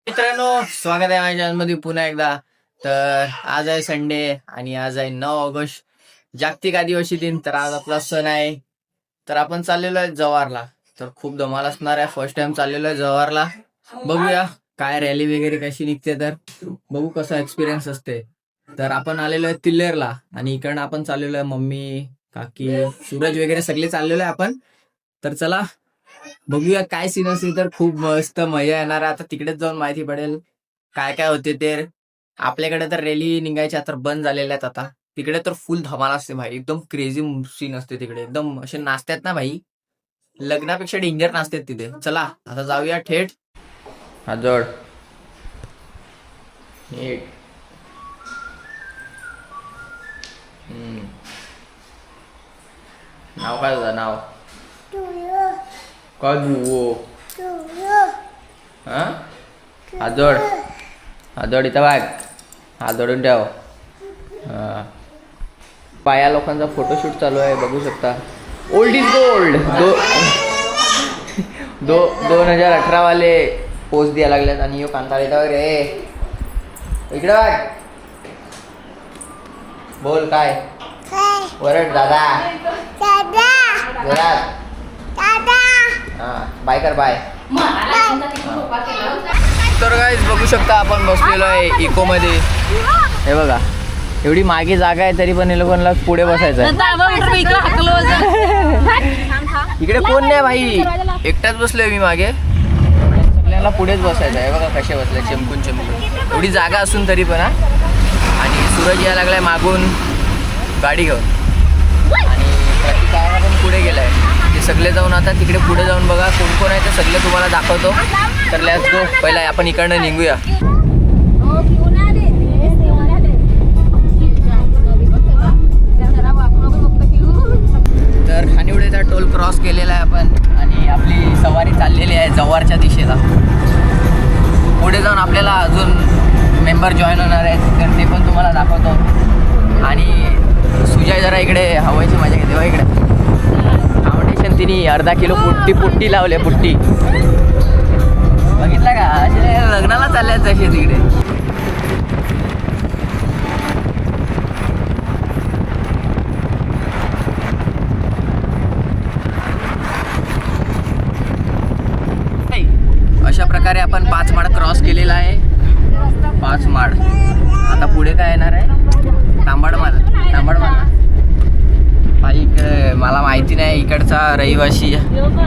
मित्रांनो, स्वागत आहे माझ्या चॅनलमध्ये पुन्हा एकदा. तर आज आहे संडे आणि आज आहे 9 ऑगस्ट, जागतिक आदिवासी दिन. तर आज आपला सण आहे. तर आपण चाललेलो आहे जव्हारला. तर खूप धमाल असणार आहे. फर्स्ट टाइम चाललेलो आहे जव्हारला. बघूया काय रॅली वगैरे कशी निघते, तर बघू कसा एक्सपिरियन्स असते. तर आपण आलेलो आहे तिल्लेरला आणि इकडनं आपण चाललेलो आहे मम्मी, काकी, सूरज वगैरे सगळे चाललेलो आहे आपण. तर चला बघूया काय सीन असेल. तर खूप मस्त मजा येणार आहे. आता तिकडेच जाऊन माहिती पडेल काय काय होते. ते आपल्याकडे तर रॅली निघायच्या तर बंद झालेल्या आहेत आता. तिकडे तर फुल धमाल असते भाई, एकदम क्रेझी सीन असते तिकडे. एकदम असे नाचतात ना भाई, लग्नापेक्षा डेंजर नाचतात तिथे. चला आता जाऊया थेट हाजोड. नाव काय तुझं नाव? काय बुवो? हा हाजोड. हाजोड इथं बघ, हात जोडून ठेव. पाया लोकांचा फोटोशूट चालू आहे, बघू शकता. Old is gold. 2018 वाले पोस्ट द्यायला लागल्यात आणि यो कांता येता वगैरे. इकडे बघ, बोल काय वरड. दादा घरात. हा बाय कर, बाय. तर गाईज बघू शकता आपण बसलेलो आहे इको मध्ये. हे बघा, एवढी मागे जागा आहे तरी पण हे लोकांना पुढे बसायचं आहे. इकडे कोण नाही भाई, एकटाच बसलोय मी मागे. सगळ्यांना पुढेच बसायचं आहे. बघा कसे बसले चमकून चमकून, एवढी जागा असून तरी पण. आणि सूरज यायला लागलाय मागून गाडी घेऊन आणि प्रतिकारा पण पुढे गेलाय. ते सगळे जाऊन आता तिकडे पुढे जाऊन बघा कोण कोण आहे ते सगळे तुम्हाला दाखवतो. तर लेट्स गो. पहिला आपण इकडनं निघूया. तर खानिवडेचा टोल क्रॉस केलेला आहे आपण आणि आपली सवारी चाललेली आहे जव्हारच्या दिशेला. पुढे जाऊन आपल्याला अजून मेंबर जॉईन होणार आहेत, तर ते पण तुम्हाला दाखवतो. आणि सुजय जरा इकडे हवायची मजा घेते. इकडे फाउंडेशन तिने अर्धा किलो पुट्टी लावले. पुट्टी बघितलं का, असे लग्नाला चालल्यात तसे तिकडे. अशा प्रकारे आपण 5 माड क्रॉस केलेला आहे. 5 माड. आता पुढे काय येणार आहे? तांबडमाल. भाई इकडे मला माहिती नाही, इकडचा रहिवासी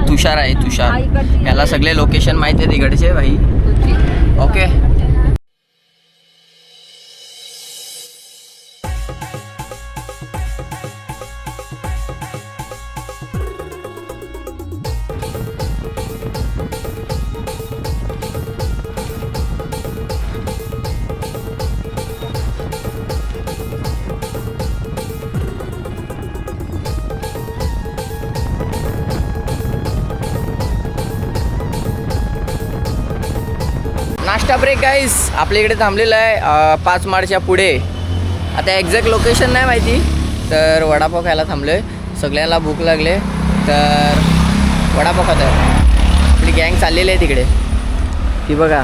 तुषार आहे. तुषार याला सगळे लोकेशन माहिती आहेत इकडचे भाई. ओके. नाश्ता ब्रेक गाईस आपल्या इकडे थांबलेला आहे 5 माडच्या पुढे. आता एक्झॅक्ट लोकेशन नाही माहिती, तर वडापाव खायला थांबलो आहे. सगळ्यांना भूक लागले तर वडापाव खात आहे. आपली गँग चाललेली आहे तिकडे, ती बघा.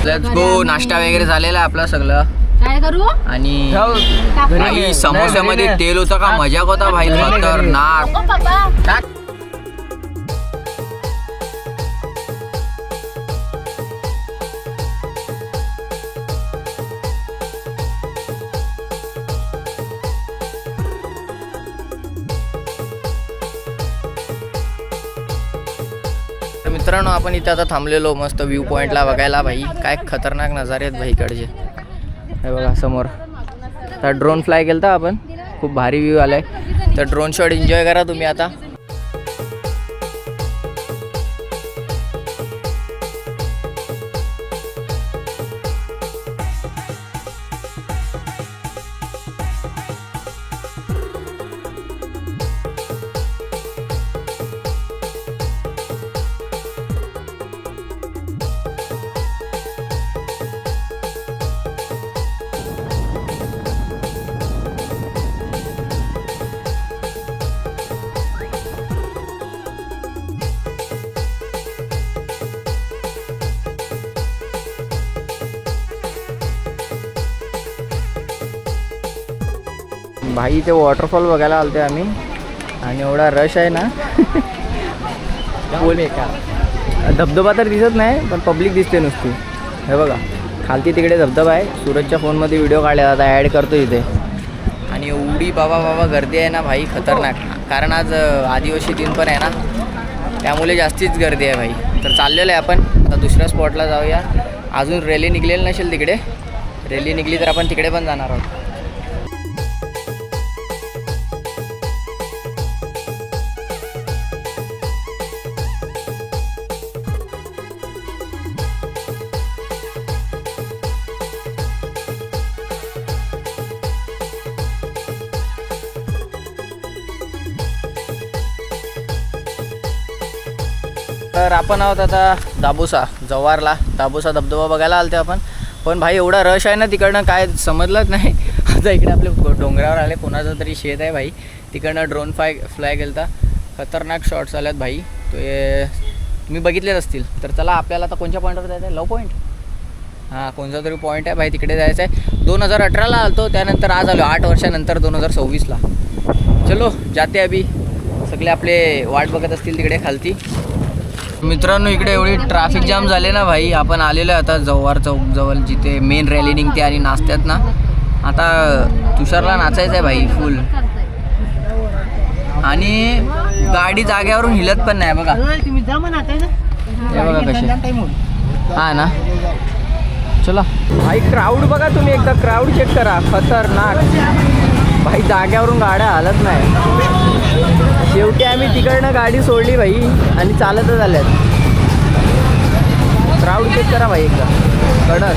Let's go. नाश्ता वगैरे झालेला आहे आपला सगळं. काय करू? आणि भाई समोस्यामध्ये तेल होतं का, मजाक होता भाई, खतरनाक. मित्रांनो आपण इथे आता थांबलेलो मस्त व्ह्यू पॉईंटला बघायला. भाई काय खतरनाक नजारे आहेत भाई इकडचे. हे बघा समोर. तर ड्रोन फ्लाय केलता आपण, खूप भारी व्ह्यू आलाय. तर ड्रोन शॉट एन्जॉय करा तुम्ही आता. भाई इथे वॉटरफॉल बघायला आलते आम्ही आणि एवढा रश आहे ना बोल का धबधबा तर दिसत नाही पण पब्लिक दिसते नुसती. हे बघा खालती तिकडे धबधबा आहे. सूरजच्या फोनमध्ये व्हिडिओ काढले आता ॲड करतो इथे. आणि एवढी बाबा गर्दी आहे ना भाई खतरनाक. कारण आज आदिवासी दिन पण आहे ना त्यामुळे जास्तीच गर्दी आहे भाई. तर चाललेलं आहे आपण आता दुसऱ्या स्पॉटला जाऊया. अजून रॅली निघलेली नसेल तिकडे. रॅली निघली तर आपण तिकडे पण जाणार आहोत. तर आपण आहोत आता दाबोसा जव्हारला. दाबोसा धबधबा बघायला आलते आपण. पण भाई एवढा रश आहे ना तिकडनं काय समजलंच नाही. आता इकडे आपले डोंगरावर आले. कोणाचं तरी शेत आहे भाई. तिकडनं ड्रोन फ्लाय गेलता. खतरनाक शॉट्स आल्यात भाई. तो तुम्ही बघितलेच असतील. तर चला आपल्याला आता कोणत्या पॉईंटवर जायचं आहे. लव पॉईंट हां कोणता तरी पॉईंट आहे भाई तिकडे जायचं आहे. 2018ला आलतो त्यानंतर आज आलो 8 वर्षानंतर 2026ला. चलो जाते अभि. सगळे आपले वाट बघत असतील तिकडे खालती. मित्रांनो इकडे एवढी ट्रॅफिक जाम झाले ना भाई. आपण आलेलो आहे आता जव्हार चौकजवळ जिथे मेन रॅली निघते आणि नाचतात ना. आता तुषारला नाचायचं आहे भाई फुल. आणि गाडी जाग्यावरून हिलत पण नाही बघा. हे बघा कसे हां ना. चला भाई क्राऊड बघा तुम्ही एकदा क्राऊड चेक करा. खतरनाक भाई. जाग्यावरून गाड्या हालत नाही. शेवटी आम्ही तिकडनं गाडी सोडली भाई आणि चालतच आल्यात. क्राऊड चेक करा भाई एकदा कडक.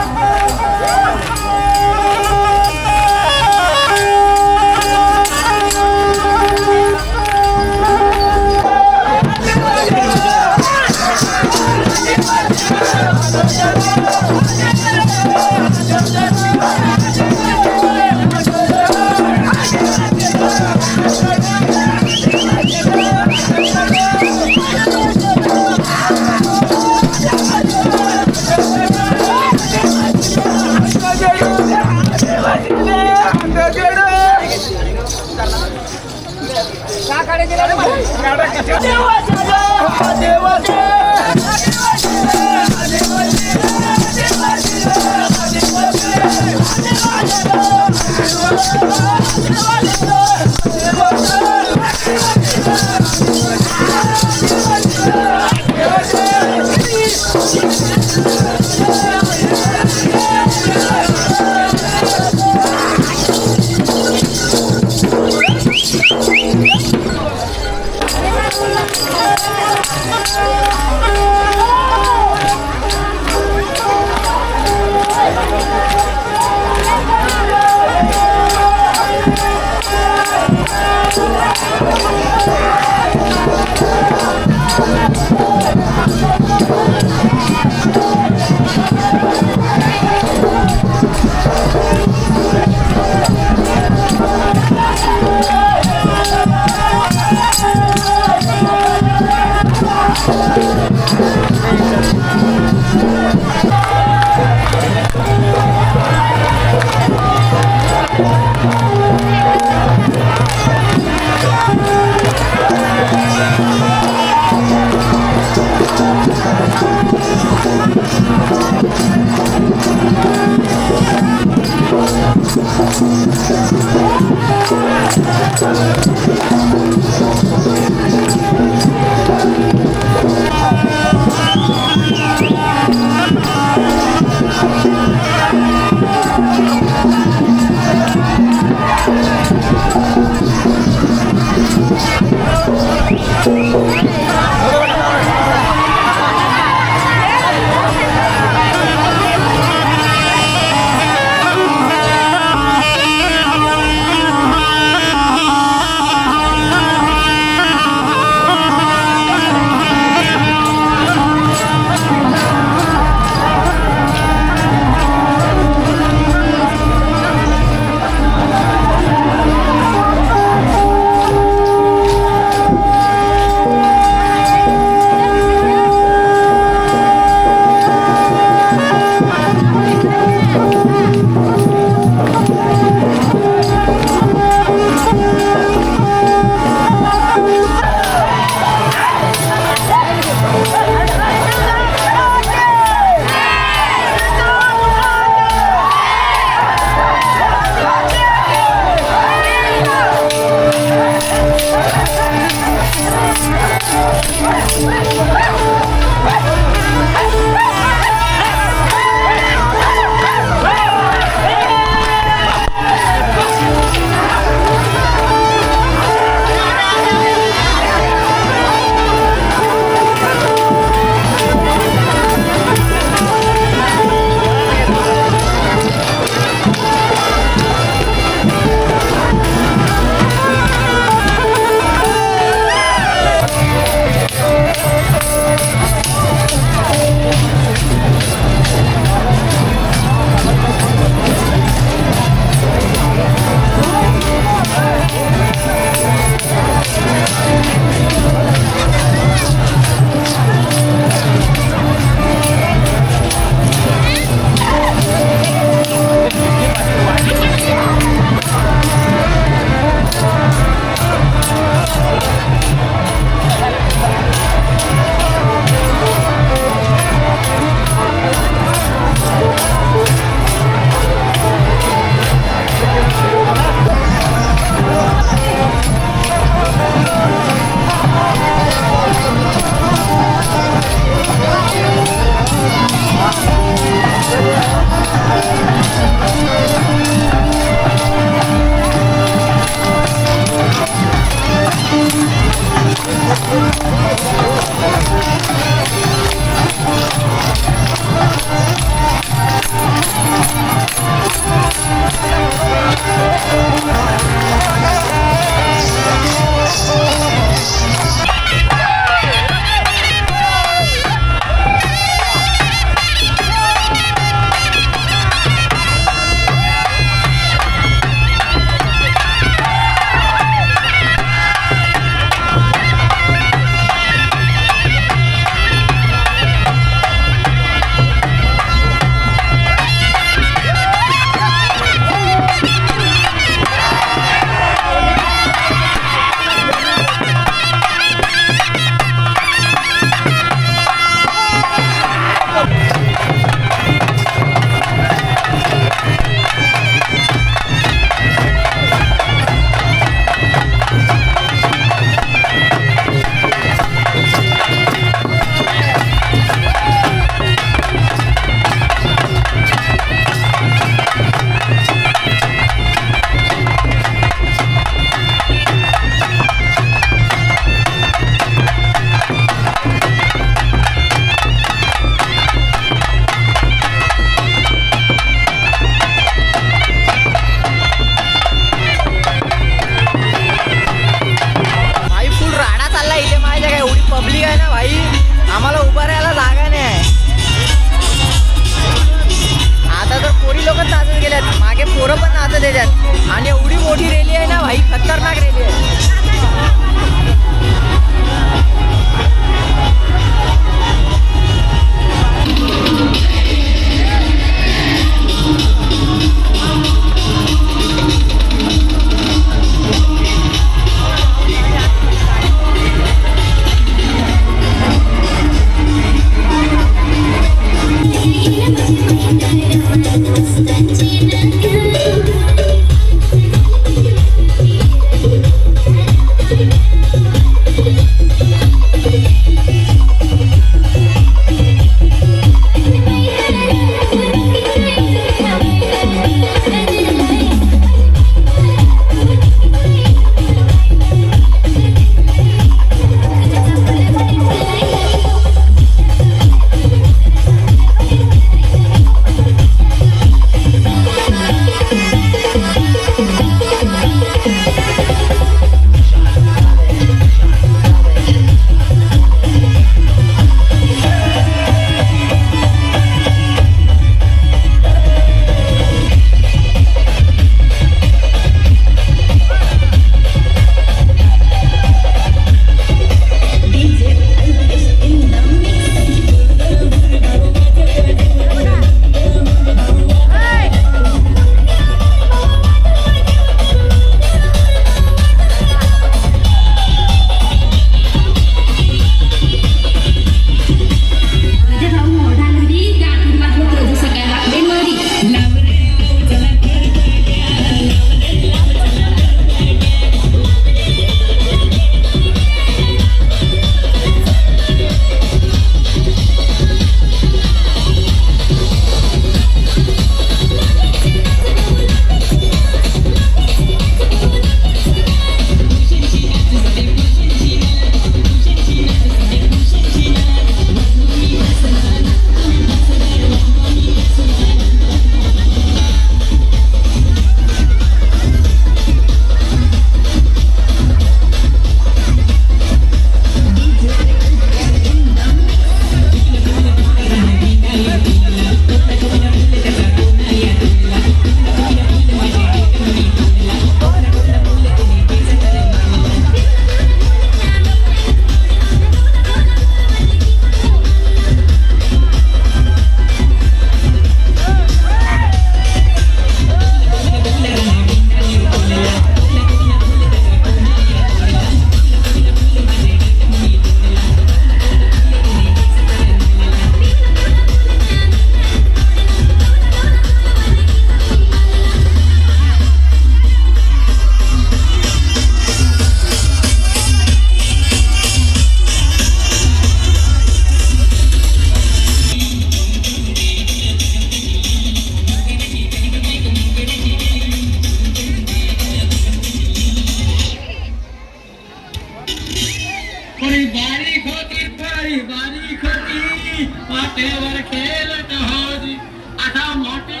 थोडी बारीक होती थोडी बारीक होती वाटेवर खेळत होती आता मोठी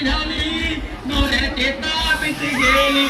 झाली मोऱ्याचे ताबीत गेली.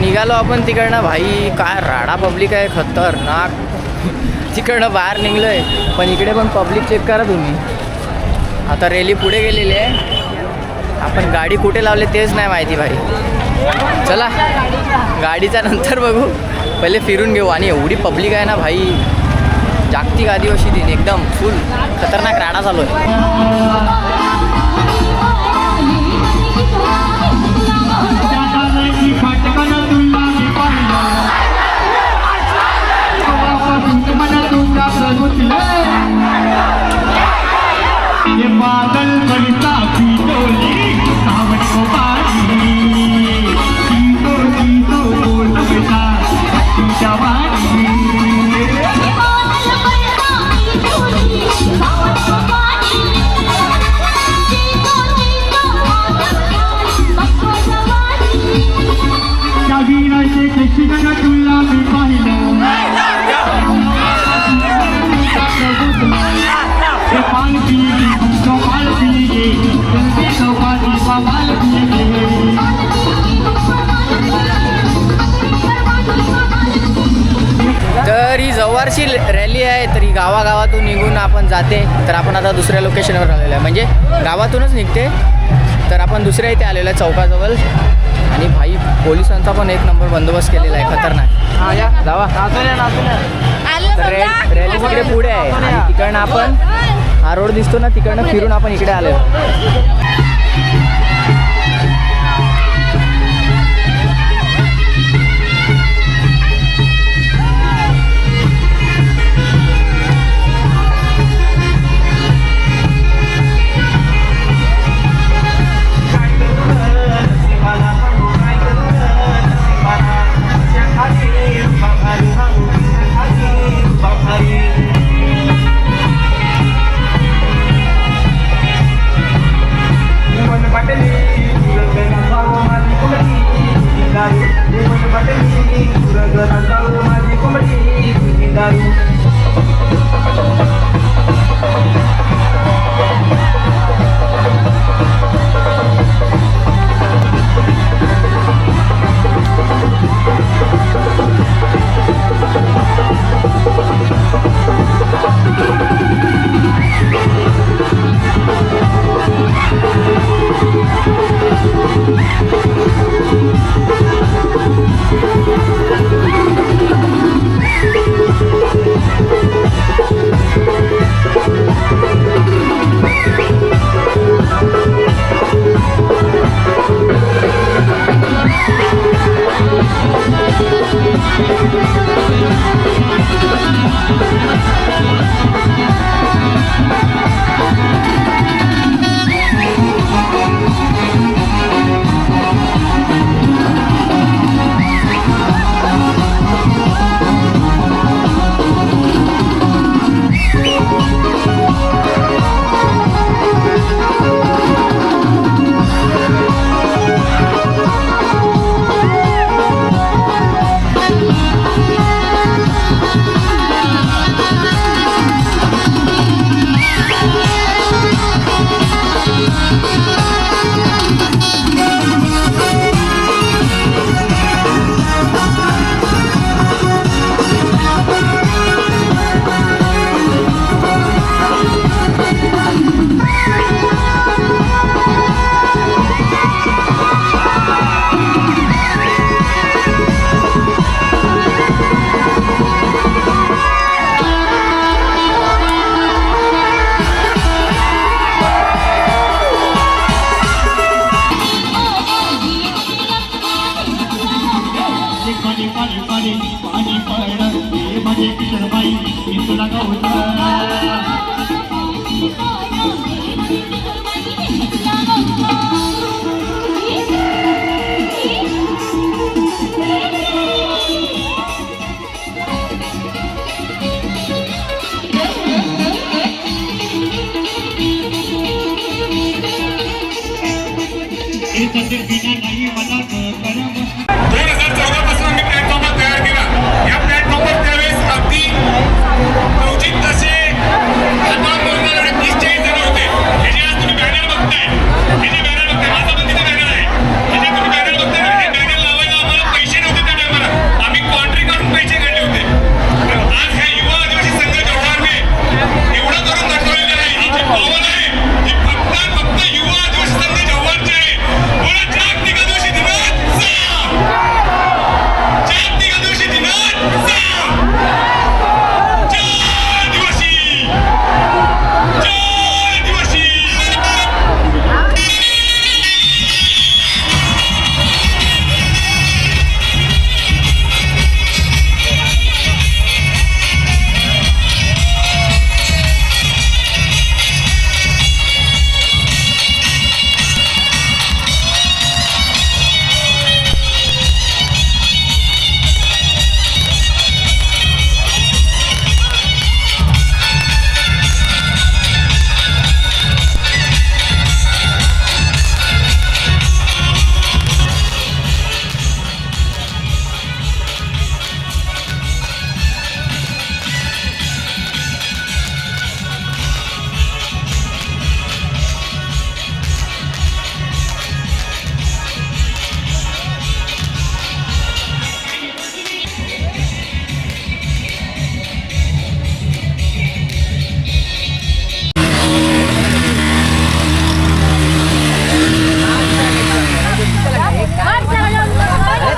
निघालो आपण तिकडनं. भाई काय राडा पब्लिक आहे, खतरनाक. तिकडनं बाहेर निघलोय, पण इकडे पण पब्लिक चेक करा तुम्ही. आता रॅली पुढे गेलेली आहे, आपण गाडी कुठे लावले तेच नाही माहिती भाई. चला गाडीचा नंतर बघू, पहिले फिरून घेऊ. आणि एवढी पब्लिक आहे ना भाई, जागतिक आदिवासी दिन एकदम फुल खतरनाक राडा चालू आहे. बादल बनता टोली सावन को पानी बोल बेटा जवानी जागीराचे कशी तुला मी पाहिलं तर ही जव्हारची रॅली आहे, तर ही गावागावातून निघून आपण जाते. तर आपण आता दुसऱ्या लोकेशनवर आलेलो आहे, म्हणजे गावातूनच निघते. तर आपण दुसऱ्या इथे आलेलो आहे चौकाजवळ. आणि भाई पोलिसांचा पण एक नंबर बंदोबस्त केलेला आहे, खतरनाक. हां या जावा. तर रॅली तिकडे पुढे आहे आणि तिकडनं आपण हा रोड दिसतो ना, तिकडनं फिरून आपण इकडे आलो. ये किशोरबाई मी तुला गवत नाही मला 2014 पासून आम्ही प्लॅटफॉर्म तयार केला. या प्लॅटफॉर्मवर त्यावेळेस अगदी लवचिक तसे आता 30-40 जण होते. हे जे आज तुम्ही बॅनर बघताय, हे जे बॅनर बघताय, माझा पण तिथे बॅनर आहे. हे जे तुम्ही बॅनर बघताय, हे बॅनर लावायला आम्हाला पैसे नव्हते त्या टायमाला. आम्ही कॉन्ट्री करून पैसे काढले होते. आज ह्या युवा आदिवासी संघ जव्हारने एवढं करून दाखवलेलं आहे. ही जी पावन आहे ही फक्त युवा आदिवासी संघ जव्हारची आहे. बोला जागतिक आदिवासी दिनाचा, जागतिक आदिवासी दिनाचा, जय आदिवासी, जय आदिवासी.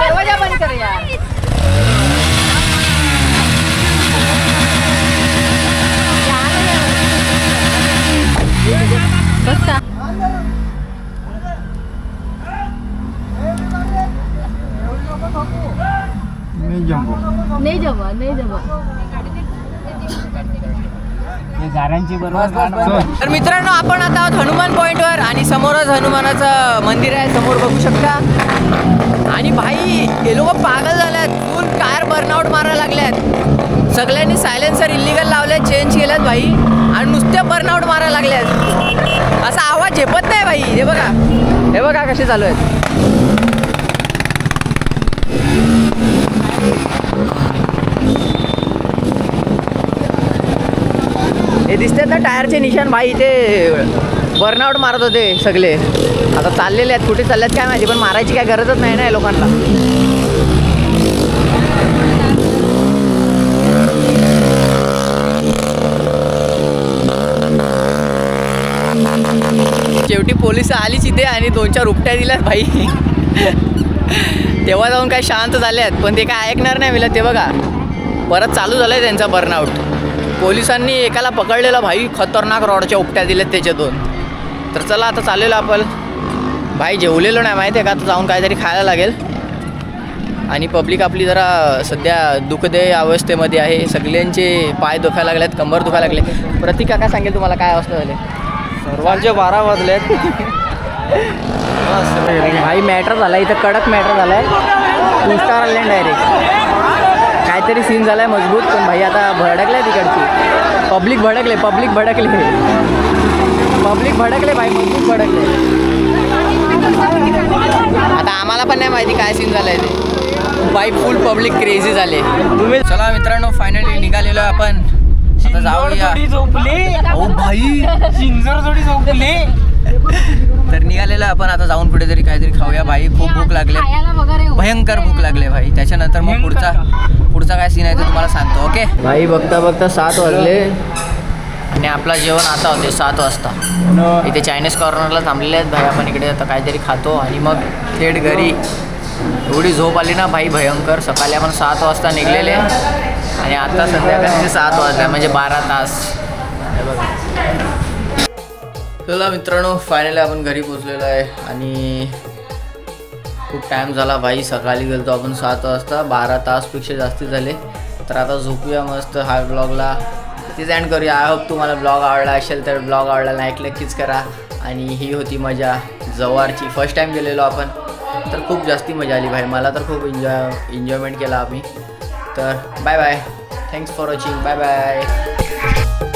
दरवाजा बंद कर यार. नहीं जमा नहीं जमा तर मित्रांनो आपण आता आहोत हनुमान पॉइंटवर आणि समोरच हनुमानाचं मंदिर आहे, समोर बघू शकता. आणि भाई हे लोक पागल झाल्यात, फुल टायर बर्नआउट मारायला लागल्यात. सगळ्यांनी सायलेन्सर इलिगल लावल्यात, चेंज केल्यात भाई आणि नुसते बर्नआउट मारायला लागल्यात. असा आवाज झेपत नाही भाई. हे बघा कसे चालू आहेत. हे दिसतात ना टायरचे निशाण भाई, ते बर्नआउट मारत होते सगळे. आता चाललेले आहेत, कुठे चालल्यात काय माहिती, पण मारायची काय गरजच नाही ना या लोकांना. शेवटी पोलिस आलीच इथे आणि 2-4 उपट्या दिल्यात भाई. तेव्हा जाऊन काय शांत झाल्यात, पण ते काय ऐकणार नाही मला. ते बघा परत चालू झालंय त्यांचा बर्नआउट. पोलिसांनी एकाला पकडलेला भाई, खतरनाक रॉडच्या उपट्या दिल्यात त्याच्यातून. तर चला आता चाललेलो आपण. भाई जेवलेलो नाही माहिती आहे का, आता जाऊन काहीतरी खायला लागेल. आणि पब्लिक आपली जरा सध्या दुःखदेय अवस्थेमध्ये आहे. सगळ्यांचे पाय दुखायला लागलेत, कंबर दुखायला लागले. प्रतीक काका सांगेल तुम्हाला काय अवस्था झाली. सर्वांचे 12 वाजलेत. भाई मॅटर झाला इथं, कडक मॅटर झाला आहे. 2 स्टार आले डायरेक्ट. काहीतरी सीन झाला आहे मजबूत, पण भाई आता भडकलं आहे तिकडची. पब्लिक भडकले भाई, मजबूत भडकले. आता आम्हाला पण नाही माहिती काय सीन झालं आहे ते. भाई फुल पब्लिक क्रेझी झाले. चला मित्रांनो, फायनली निघालेलो आपण. आता जाऊया. ओ भाई चिंजर थोडी झोपले. तर निघालेलं आपण आता जाऊन कुठेतरी काहीतरी खाऊया भाई. खूप भूक लागले, भयंकर भूक लागले भाई. त्याच्यानंतर मग पुढचा काय सीन आहे ते तुम्हाला सांगतो. ओके भाई. बघता 7 वाजले आणि आपला जेवण आता होते 7 वाजता. इथे चायनीज कॉर्नरला थांबलेले आहेत भाई. आपण इकडे आता काहीतरी खातो आणि मग थेट घरी. एवढी झोप आली ना भाई भयंकर. सकाळी आपण 7 वाजता निघलेले आणि आता संध्याकाळी 7 वाजले, म्हणजे 12 तास. चला मित्रांनो, फायनली आपण घरी पोचलेलो आहे आणि खूप टाईम झाला भाई. सकाळी गेलो आपण 7 वाजता, 12 तासपेक्षा जास्ती झाले. तर आता झोपूया मस्त. हा ब्लॉगला तिथेच एंड करूया. आय होप तुम्हाला ब्लॉग आवडला असेल तर ब्लॉग आवडला लाईक नक्कीच करा. आणि ही होती मजा जव्हारची. फर्स्ट टाईम गेलेलो आपण तर खूप जास्ती मजा आली भाई. मला तर खूप एन्जॉयमेंट केला आम्ही. तर bye bye. Thanks for watching. Bye bye.